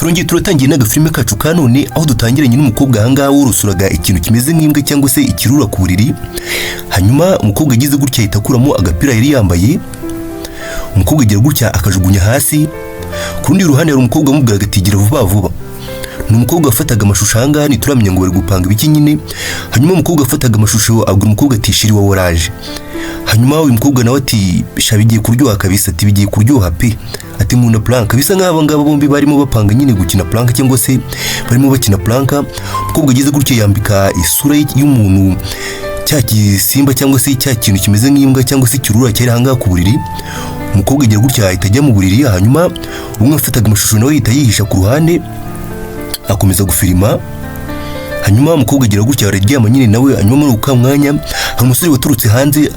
turongeye turatangiye n'agafilme kacu ka none aho dutangiranye n'umukobwa ahangaha worosuraga ikintu kimeze nk'imbwa cyangwa se ikirura ku buriri. Hanyuma umukobwa agize gutya ahita akuramo agapira yari yambaye, umukobwa agira gutya akajugunya hasi. Ku rundi ruhande hari umukobwa amubwiraga ati gira vuba vuba. Ni umukobwa afataga amashusho ahangaha ntituramenya ngo bari gupanga ibiki nyine. Hanyuma umukobwa afataga amashusho abwira umukobwa ati shiri wa oraje. Hanyuma uyu mukobwa nawe ati sha bigiye kuryoha kabisa, ati bigiye kuryoha pe, ati muna plank. Bisa nk'aba ngaba bombi barimo bapanga nyine gukina plank cyangwa se barimo bakina plank. Umukobwa agize gutya yambika isura y'umuntu cya gisimba cyangwa se cya kintu kimeze nk'imbwa cyangwa se kirura cyari ahangaha ku buriri. Umukobwa agira gutya ahita ajya mu buriri, hanyuma umwe afataga amashusho nawe yita yihisha ku ruhande akomeza gufilima. Hanyuma umukobwa agira gutya araryama nyine nawe. Hanyuma muri uka mwanya hari umusore waturutse hanze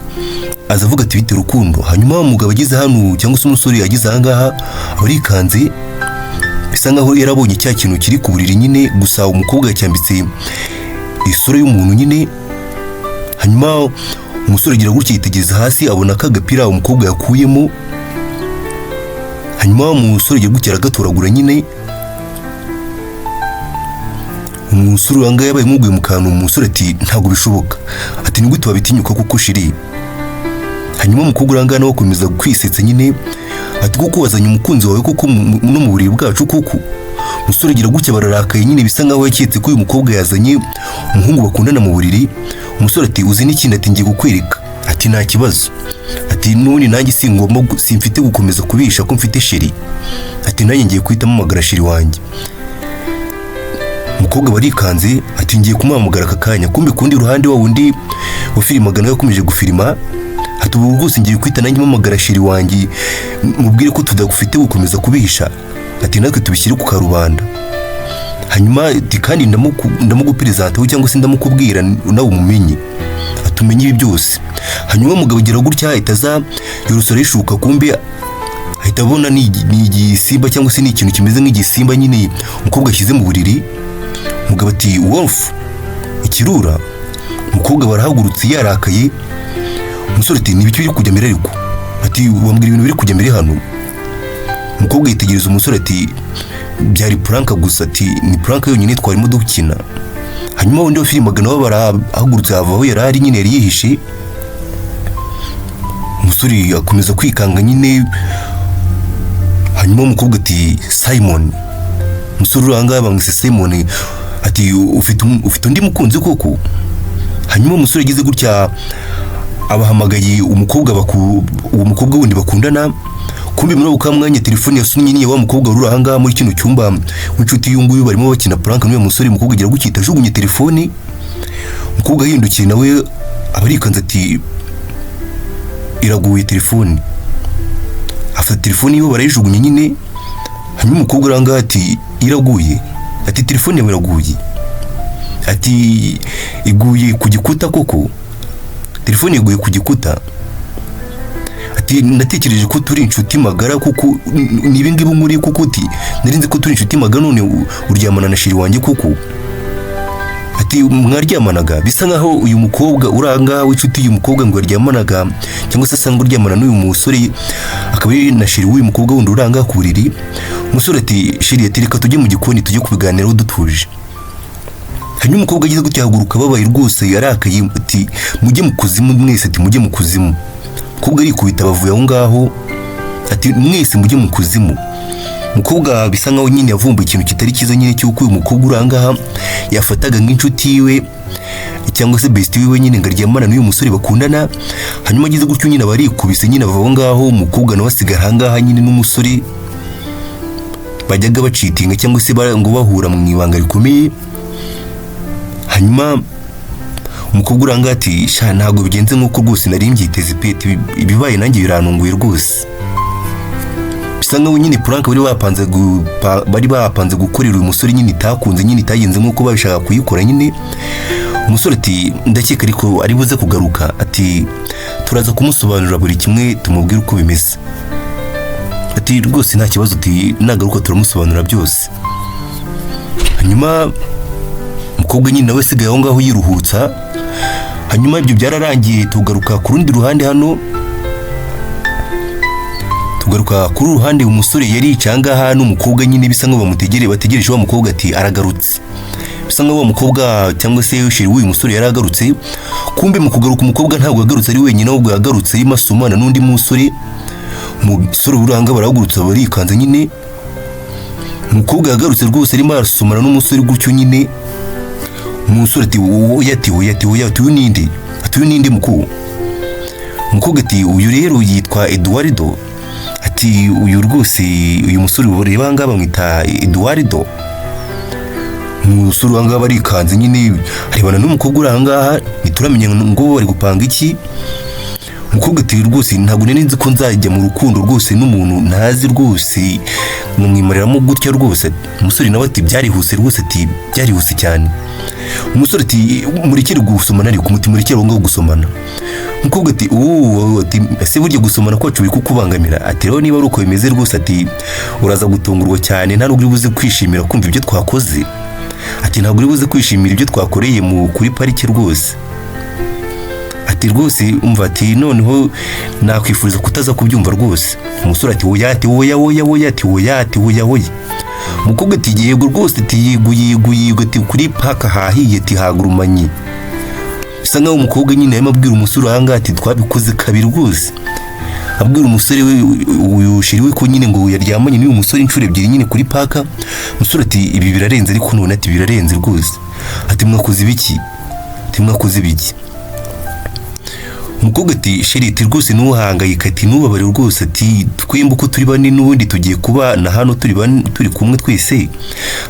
aza avuga ati bite rukundo. Hanyuma umugabo agize hano cyangwa se umusore agize ahangaha abarikanze, bisa nkaho yarabonye cya kintu kiri ku buriri nyine, gusa umukobwa yacyambitse isura y'umuntu nyine. Hanyuma umusore agira gutya yitegereza hasi abona ka gapira umukobwa yakuyemo. Hanyuma umusore agira gutya aragatoragura nyine. Umusore wanga yabaye nk'uguye mu kantu. Umusore ati ntago bishoboka, ati ni gute wabitinyuka kuko shiri. Hanyuma umukobwa uranga nawe akomeza kwisetsa nyine, ati kuko wazanye umukunzi wawe kuko no mu buriri bwacu kuko. Umusore agira gutya bararakaye nyine, bisa nkaho yaketse ko uyu mukobwa yazanye umuhungu bakundana mu buriri. Umusore ati uzi n'ikindi, ati ngiye kukwereka. Ati nta kibazo, ati none nanjye simfite gukomeza kubisha ko mfite shiri. Ati nanjye ngiye kwita amagara shiri wanjye. Umukobwa barikanze ati ngiye kumuhamagara aka kanya. Kumbe kundi ruhande wa wundi wafilimaga nawe yakomeje gufilima, ati ubu rwose ngiye kwita nanjye mpamagara shiri wanjye mubwire ko tudagufite gukomeza kubihisha. Ati natwe tubishyire ku karubanda. Hanyuma ati kandi ndamuguperezantaho cyangwa se ndamukubwira nawe umumenye, atumenye ibi byose. Hanyuma umugabo agira gutya ahita aza yorosora yishuka, kumbe ahita abona ni igisimba cyangwa se ni ikintu kimeze nk'igisimba nyine umukobwa ashyize mu buriri. Umugabo ati wolf, ikirura. Umukobwa barahagurutse yarakaye. Umusore ati nibiki biri kujya mbere ariko, ati wambwira ibintu biri kujya mbere hano. Umukobwa yitegereza umusore ati byari prank gusa, ati ni prank yonyine twarimo dukina. Hanyuma undi wa filmaga nawe barahagurutse ava aho yarari nyine yari yihishe. Umusore akomeza kwikanga nyine. Hanyuma umukobwa ati Simon. Umusore uranga bamwise Simon, ati ufite undi mukunzi koko. Hanyuma umusore agize gutya abahamagaye umukobwa uwo mukobwa wundi bakundana. Kumbe muri uko mwanya telefone yasumye nyine wa mukobwa urura ahangaha muri kino cyumba w'inshuti y'unguyu barimo bakina prank n'uyu musore. Umukobwa agira gukita ajugunye telefone. Umukobwa ahindukiye nawe abarikanze ati iraguye telefone. Afata telefone yo barayijugunye nyine. Hanyuma umukobwa uranga ati iraguye, ati telefone yawe iraguye, ati iguye ku gikuta koko. Telefone iguye ku gikuta. Ati natekereje ko turi inshuti magara kuko nibi ngibi muri kuko uti narinzi ko turi inshuti magara none uryamana na shiri wanjye kuko. Ati mwaryamanaga. Bisa nkaho uyu mukobwa uranga w'inshuti y'uyu mukobwa ngo aryamanaga cyangwa se asanga uryamana n'uyu musore akaba ari na shiri w'uyu mukobwa wundi uranga ku buriri. Umusore ati shiri ati reka tujye mu gikoni tujye kubiganiraho dutuje. Hanyuma umukobwa agize gutya haguruka babaye rwose yarakaye, ati mujye mu kuzimu mwese, ati mujye mu kuzimu. Umukobwa arikubita bavuye aho ngaho, ati mwese mujye mu kuzimu. Umukobwa bisa nkaho nyine yavumbuye ikintu kitari cyiza nyine cy'uko uyu mukobwa urangaha yafataga nk'inshuti yiwe cyangwa se best wiwe nyine ngaryamana n'uyu musore bakundana. Hanyuma agize gutyo nyine barikubise nyine bava aho ngaho. Umukobwa nawe asigara ahangaha nyine n'umusore bajyaga bacitinga cyangwa se ngo bahura mu ibanga rikomeye. Hanyuma umukobwa uranga ati sha ntago bigenze nk'uko rwose nari mbyiteze pe, ibibaye nanjye biranunguye rwose. Bisa nkaho nyine prank bari bapanze gukorera uyu musore nyine itakunze nyine itagenze nk'uko babishaka kuyikora nyine. Umusore ati ndakeka ariko ari buze kugaruka, ati turaza kumusobanurira buri kimwe tumubwire uko bimeze. Ati rwose nta kibazo, ati nagaruka turamusobanurira byose. Hanyuma umukobwa nyine nawe sigaye aho ngaho yiruhutsa. Hanyuma ibyo byararangiye tugaruka ku rundi ruhande hano. tugaruka kuri uruhande umusore yari canga n'umukobwa nyine bisa nko bategereje wa mukobwa ati aragarutse, bisa nko wa mukobwa cyangwa se sheri w'uyu musore yaragarutse. Kumbe mu kugaruka umukobwa ntabwo yagarutse ari wenyine, ahubwo yagarutse masumana n'undi musore buranga baragurutse barikanze nyine. Umukobwa yagarutse rwose arimo arasumana n'umusore gutyo nyine. Umusore ati oya uyu ninde mukuru? Umukobwa ati uyu rero yitwa Eduardo. Ati uyu rwose uyu musore ureba ngaba bamwita Eduardo. Umusore uranga barikanze nyine arebana n'umukobwa uranga nituramenya ngo bari gupanga iki. Umukobwa ati rwose ntabwo nari nzi ko nzajya mu rukundo rwose n'umuntu ntazi rwose mwimureramo gutya rwose. Umusore nawe ati byarihuse rwose, ati byarihuse cyane. Umusore ati murekere gusomana ariko murekere ngo gusomana. Umukobwa ati ati ese burya gusomana kwacu biri kukubangamira? Ati rero niba ari uko bimeze rwose, ati uraza gutungurwa cyane, nta nubwo buze kwishimira kumva ibyo twakoze. Ati ntabwo uri buze kwishimira ibyo twakoreye kuri parike rwose. Ati rwose umva, ati noneho nakwifuriza kutaza kubyumva rwose. Umusore ati oya. Umukobwa ati yego rwose, ati yego ati kuri paka hahiye, ati hagurumanye. Bisa nkaho umukobwa nyine arimo abwira umusore ahanga ati twabikoze kabiri rwose, abwira umusore we uyu shiri we ko nyine ngo yaryamanye n'uyu musore inshuro ebyiri nyine kuri paka. Umusore ati ibi birarenze, ariko none ati birarenze rwose. Ati mwakoze ibiki? Umukobwa ati sheri, ati rwose ntuhangayika, ati ntubabare rwose, ati twembi uko turi bane n'ubundi tugiye kuba na hano turi kumwe twese.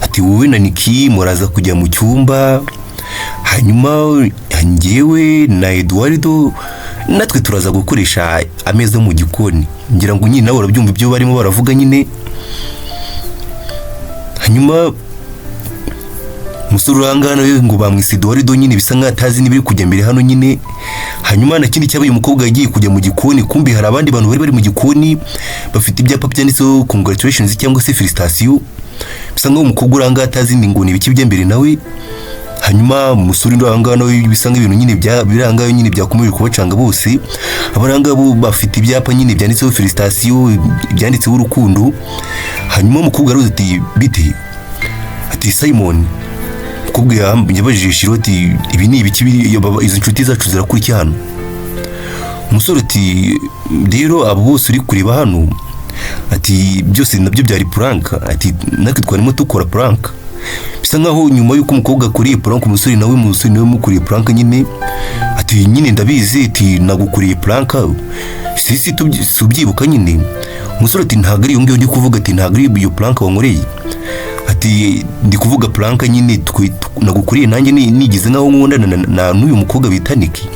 Ati wowe na Niki muraza kujya mu cyumba, hanyuma njyewe na Eduardo natwe turaza gukoresha ameza mu gikoni. Ngira ngo nyine nawe urabyumva ibyo barimo baravuga nyine. Hanyuma umusore urangana we ngo bamwise Eduardo nyine bisa nkaho atazi n'ibiri kujya mbere hano nyine. Hanyuma na kindi cyabaye umukobwa yagiye kujya mu gikoni, kumbi hari abandi bantu bari mu gikoni bafite ibyapa byanditseho congratulations cyangwa se felicitation. Bisa nkaho umukobwa urangana atazi ngo ni ibiki by'imbere nawe. Hanyuma umusore urangana we bisa nk'ibintu nyine birangayo nyine byakomeje kubacanga bose. Abaranga bo bafite ibyapa nyine byanditseho felicitation, byanditseho urukundo. Hanyuma umukobwa aravuze ati bite? Ati Simon. Umukobwa yabajije Shiro ati ibi ni ibiki izo nshuti zacu zirakurikira hano? Umusore ati rero abo bose uri kureba hano, ati byose nabyo byari prank, ati natwe twarimo dukora prank. Bisa nkaho nyuma yuko umukobwa akuriye prank umusore nawe mukuriye prank nyine. Ati nyine ndabizi, ati nagukuriye prank sisi tubyibuka nyine. Umusore ati ntabwo ari iyo ngiyo ndi kuvuga, ati ntabwo ari iyo prank wankoreye. Ati ndi kuvuga prank nyine nagukuriye nanjye nigize nkaho nkundana n'uyu mukobwa bita Niki.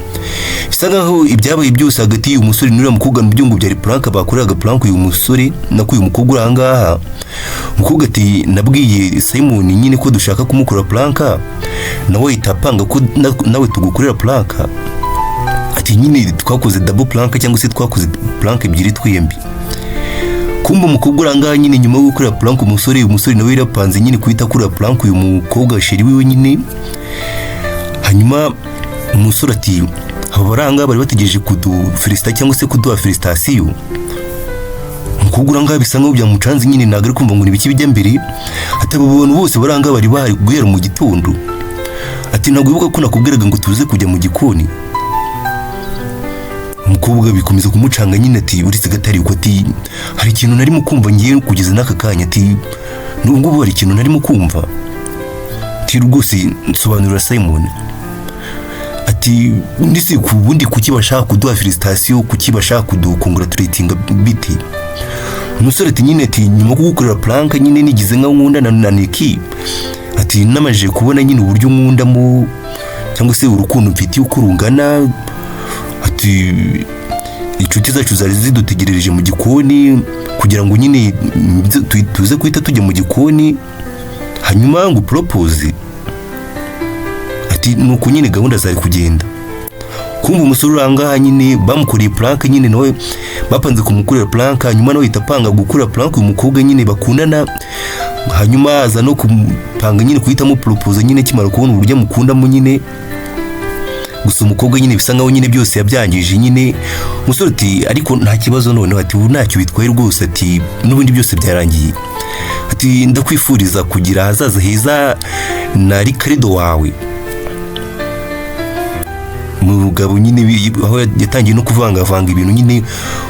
Bisa nkaho ibyabaye byose hagati y'uyu musore n'uriya mukobwa mu byungu byari prank, bakoreraga prank uyu musore nakuye umukobwa urangaha. Umukobwa ati nabwiye Simon nyine ko dushaka kumukora prank, nawe itapanga ko nawe tugukorera prank. Ati nyine twakoze double prank cyangwa se twakoze prank ebyiri twembi. Kumba umukobwa uranga nyine nyuma yo gukora prank umusore nawe yarapanze nyine kuita kuri prank uyu mukobwa sheri wiwe nyine. Hanyuma umusore ati aba baranga bari bategereje felicita cyangwa se kuduha felicitation. Umukobwa uranga bisa nkaho byamucanze nyine nagari kumva ngo nibiki bijya mbere. Ati abo bantu bose baranga bari bahari guhera mu gitondo. Ati ntabwo bibuka ko nakubwiraga ngo tuze kujya mu gikoni. Umukobwa bikomeza kumucanga nyine ati uretse gatari uko ati hari ikintu narimo kumva ngiye kugeza n'aka kanya, ati nubwo hari ikintu narimo kumva. Ati rwose nsobanurira Simon. Ati ndise ku bundi kuki bashaka kuduha felicitation, kuki bashaka congratulating biti. Umusore ati nyine ati nyuma yo gukorera prank nyine nigize nka nkundana na Niki. Ati namaje kubona nyine uburyo nkundamo cyangwa se urukundo mfitiye uko rungana. Ati inshuti zacu zari zidutegerereje mu gikoni kugira ngo nyine tuze kwita tujya mu gikoni hanyuma ngo propose. Ati nuko nyine gahunda zari kugenda. Kumva umusore uranga nyine bamukuriye prank nyine nawe bapanze kumukorera prank, hanyuma nawe itapanga gukora prank uyu mukobwa nyine bakundana. Hanyuma aza no kupanga nyine kuhitamo propose nyine kimara kubona uburyo mukundamo nyine gusa umukobwa nyine bisa nkaho nyine byose yabyangije nyine. Umusore ati ariko nta kibazo none, ati ubu ntacyo bitwaye rwose, ati n'ubundi byose byarangiye, ati ndakwifuriza kugira ahazaza heza na Ricardo wawe. Umugabo nyine aho yatangiye no kuvangavanga ibintu nyine,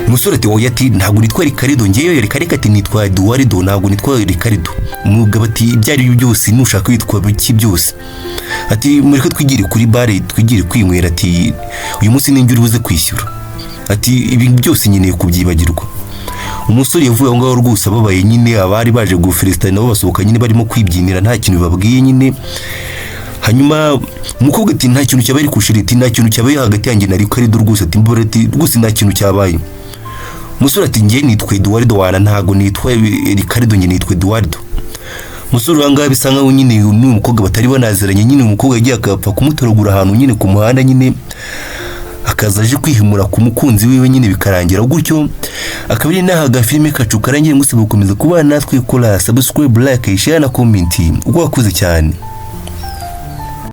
umusore ati oya, ati ntabwo nitwa Ricardo ngewe, reka ati nitwa Eduardo, ntabwo nitwa Ricardo. Umugabo ati ibyari byose nushaka witwa biki byose, ati mureke twigire kuri bare twigire kwinywera, ati uyu munsi ninjye uri buze kwishyura, ati ibi byose nyine kubyibagirwa. Umusore yavuye aho ngaho rwose ababaye nyine, abari baje gufelicita nabo basohoka nyine barimo kwibyinira nta kintu babwiye nyine. Hanyuma umukobwa ati nta kintu cyabaye kushira, ati nta kintu cyabaye hagati yanjye na Ricardo rwose, ati mbore ati rwose nta kintu cyabaye. Umusore ati ngiye nitwa Eduardo wana, ntago nitwa Ricardo, ngiye nitwa Eduardo. Umusore wanga bisa nkaho nyine n'umukobwa batari banaziranye nyine, umukobwa yagiye akapfa kumutoragura ahantu nyine ku muhanda nyine, akaza aje kwihimura ku mukunzi wiwe nyine bikarangira gutyo. Akaba ari nahaga filime kacu karangiye, musaba gukomeza kubana natwe, kora subscribe, like, share na comment. Uko wakuze cyane.